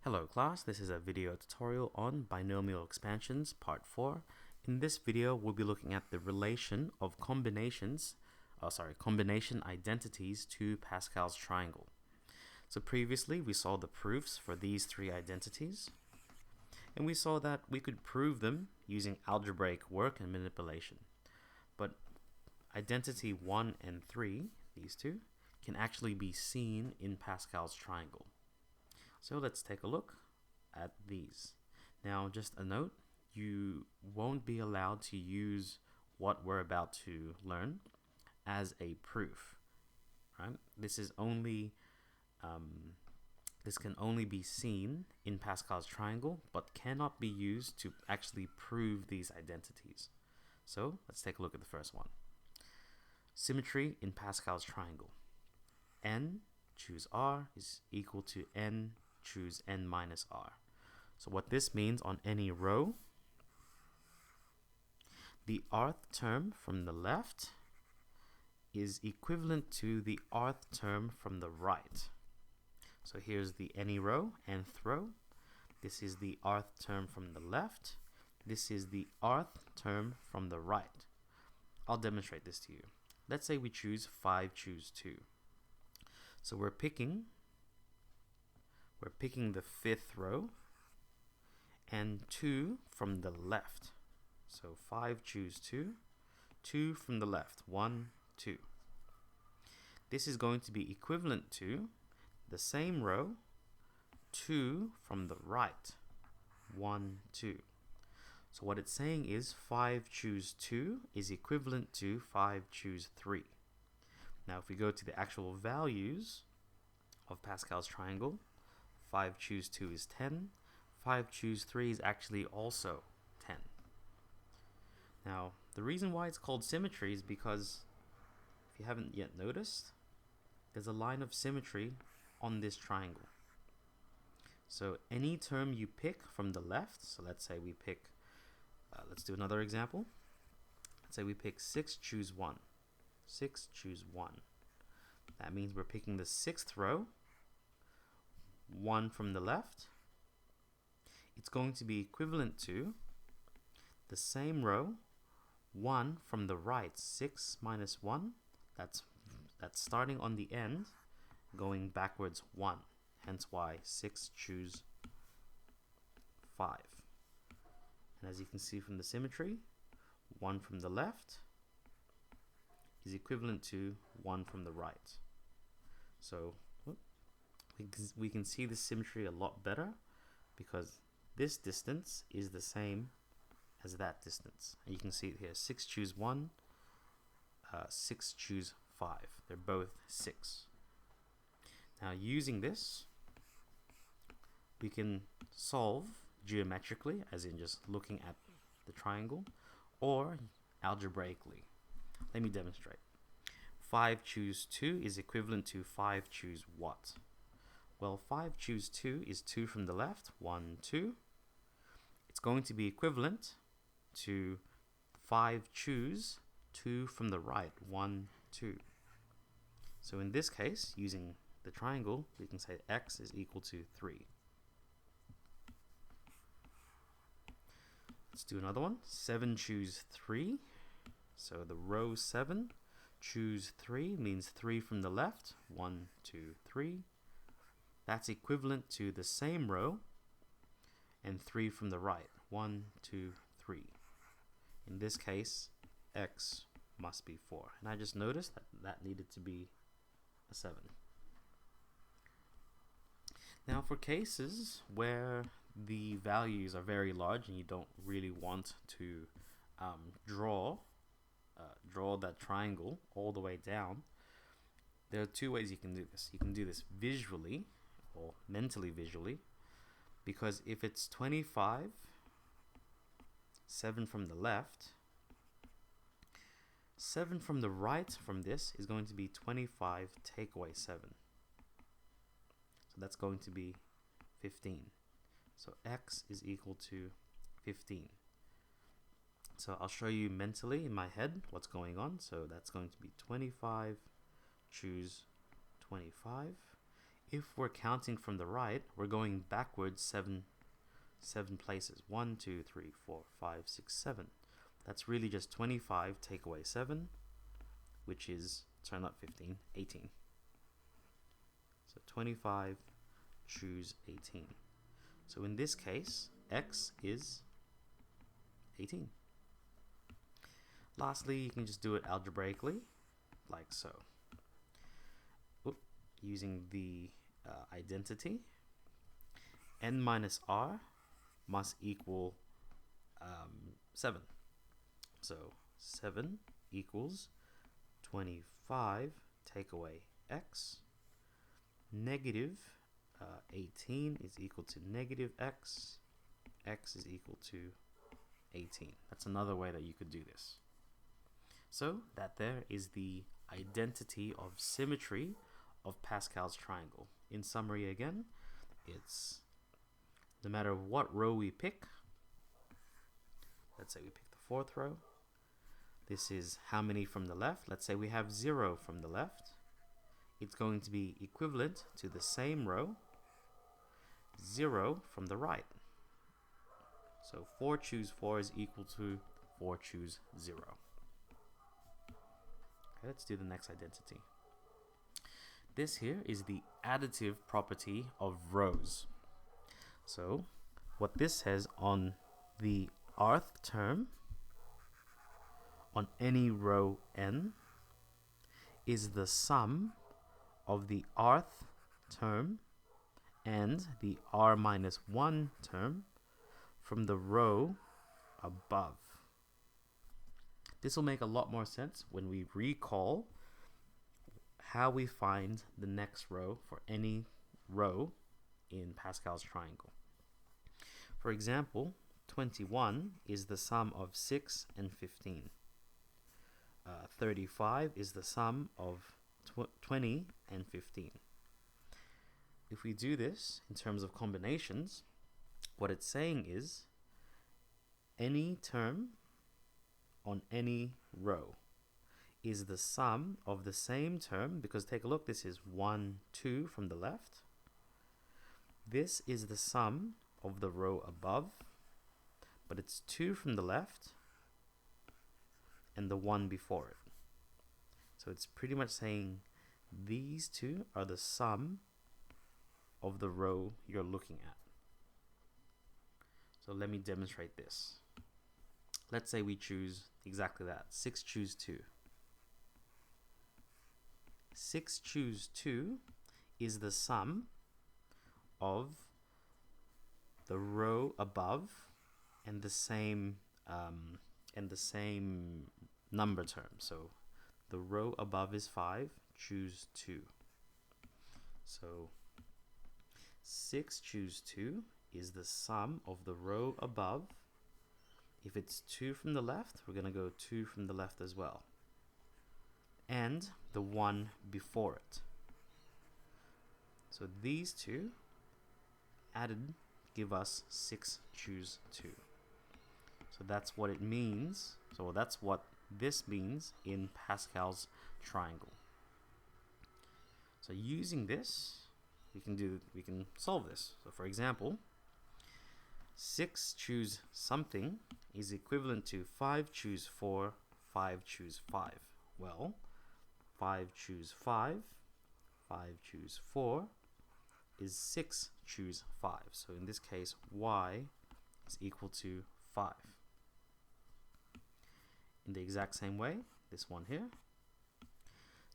Hello class, this is a video tutorial on binomial expansions part 4. In this video we'll be looking at the relation of combination identities to Pascal's triangle. So previously we saw the proofs for these three identities, and we saw that we could prove them using algebraic work and manipulation. But identity 1 and 3, these two, can actually be seen in Pascal's triangle. So let's take a look at these. Now, just a note, you won't be allowed to use what we're about to learn as a proof, right? This can only be seen in Pascal's triangle, but cannot be used to actually prove these identities. So let's take a look at the first one. Symmetry in Pascal's triangle. N, choose R, is equal to N, choose N minus R. So what this means on any row, the rth term from the left is equivalent to the rth term from the right. So here's the any row, nth row. This is the rth term from the left. This is the rth term from the right. I'll demonstrate this to you. Let's say we choose 5, choose 2. So we're picking the 5th row and 2 from the left. So 5, choose 2, 2 from the left, 1, 2. This is going to be equivalent to the same row, 2 from the right, 1, 2. So what it's saying is 5, choose 2 is equivalent to 5, choose 3. Now if we go to the actual values of Pascal's triangle, 5 choose 2 is 10, 5 choose 3 is actually also 10. Now, the reason why it's called symmetry is because, if you haven't yet noticed, there's a line of symmetry on this triangle. So any term you pick from the left, so let's say we pick, let's do another example. Let's say we pick 6, choose 1. 6, choose 1. That means we're picking the 6th row, 1 from the left. It's going to be equivalent to the same row, 1 from the right. 6 minus 1, that's starting on the end, going backwards 1. Hence why 6, choose 5. And as you can see from the symmetry, 1 from the left is equivalent to 1 from the right. So we can see the symmetry a lot better because this distance is the same as that distance. And you can see it here, 6 choose 1, 6 choose 5. They're both 6. Now using this, we can solve geometrically, as in just looking at the triangle, or algebraically. Let me demonstrate. 5 choose 2 is equivalent to 5 choose what? Well, 5 choose 2 is 2 from the left, 1, 2. It's going to be equivalent to 5 choose 2 from the right, 1, 2. So in this case, using the triangle, we can say x is equal to 3. Let's do another one. 7 choose 3. So the row 7, choose 3 means 3 from the left, 1, 2, 3. That's equivalent to the same row and 3 from the right, 1, 2, 3. In this case, x must be 4. And I just noticed that needed to be a 7. Now for cases where the values are very large and you don't really want to draw that triangle all the way down, there are two ways you can do this. You can do this visually or mentally visually, because if it's 25, 7 from the left, 7 from the right from this is going to be 25 take away 7. So that's going to be 15. So x is equal to 15. So I'll show you mentally in my head what's going on. So that's going to be 25, choose 25. If we're counting from the right, we're going backwards seven places. 1, 2, 3, 4, 5, 6, 7. That's really just 25 take away 7, which is, sorry, not 15, 18. So 25, choose 18. So in this case, x is 18. Lastly, you can just do it algebraically, like so. Using the identity, n minus r must equal 7. So 7 equals 25 take away x. Negative 18 is equal to negative x. X is equal to 18. That's another way that you could do this. So that there is the identity of symmetry of Pascal's triangle. In summary again, it's no matter what row we pick, let's say we pick the 4th row, this is how many from the left. Let's say we have 0 from the left. It's going to be equivalent to the same row, 0 from the right. So 4 choose 4 is equal to 4 choose 0. Okay, let's do the next identity. This here is the additive property of rows. So what this says, on the rth term on any row n is the sum of the rth term and the r minus 1 term from the row above. This will make a lot more sense when we recall how we find the next row for any row in Pascal's triangle. For example, 21 is the sum of 6 and 15. 35 is the sum of 20 and 15. If we do this in terms of combinations, what it's saying is any term on any row is the sum of the same term, because take a look, this is 1, 2 from the left. This is the sum of the row above, but it's 2 from the left and the 1 before it. So it's pretty much saying these two are the sum of the row you're looking at. So let me demonstrate this. Let's say we choose exactly that. 6 choose 2. 6 choose 2 is the sum of the row above and the same number term. So the row above is 5, choose 2. So 6 choose 2 is the sum of the row above. If it's 2 from the left, we're going to go 2 from the left as well, and the 1 before it. So these two added give us 6 choose 2. So that's what it means. So that's what this means in Pascal's triangle. So using this, we can solve this. So for example, 6 choose something is equivalent to 5 choose 4, 5 choose 5. Well, 5 choose 5, 5 choose 4 is 6 choose 5. So in this case, y is equal to 5. In the exact same way, this one here,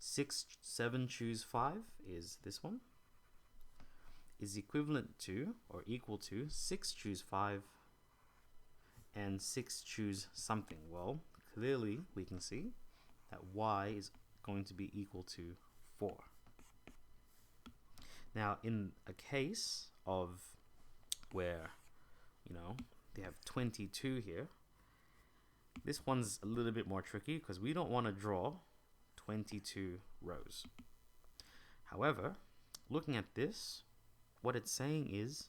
7 choose 5 is this one, is equivalent to or equal to 6 choose 5 and 6 choose something. Well, clearly we can see that y is going to be equal to 4. Now, in a case of where, they have 22 here, this one's a little bit more tricky because we don't want to draw 22 rows. However, looking at this, what it's saying is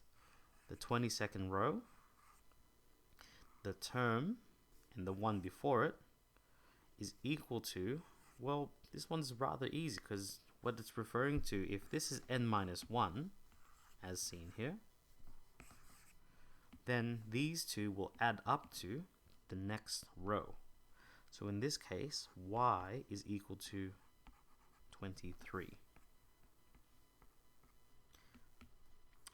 the 22nd row, the term, and the one before it is equal to, well, this one's rather easy because what it's referring to, if this is n minus 1, as seen here, then these two will add up to the next row. So in this case, y is equal to 23.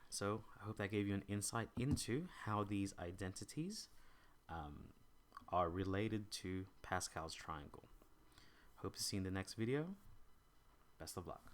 So I hope that gave you an insight into how these identities are related to Pascal's triangle. Hope to see you in the next video. Best of luck.